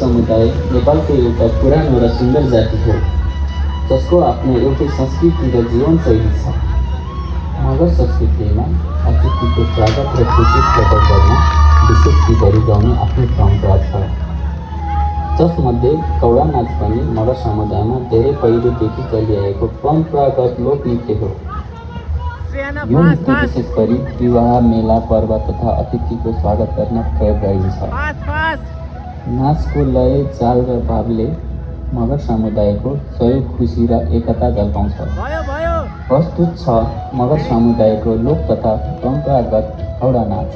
समुदाय नेपालको एउटा पुरानो र सुन्दर जाति हो जसको आफ्नो एउटै संस्कृति र जीवनशैली छ। मगर संस्कृतिमा अतिथिको स्वागत र खुसी प्रकट गर्न विशेष गीतहरू गाउने आफ्नै परम्परा छ, जसमध्ये कौडा नाच पनि मगर समुदायमा धेरै पहिलेदेखि चलिआएको परम्परागत लोकनृत्य हो। यो नृत्य विशेष गरी विवाह, मेला, पर्व तथा अतिथिको स्वागत गर्न प्रयोग गरिन्छ। नाचको लय, चाल र भावले मगर समुदायको सहयोग, खुसी र एकता झल्काउँछ। प्रस्तुत छ मगर समुदायको लोक तथा परम्परागत कौडा नाच।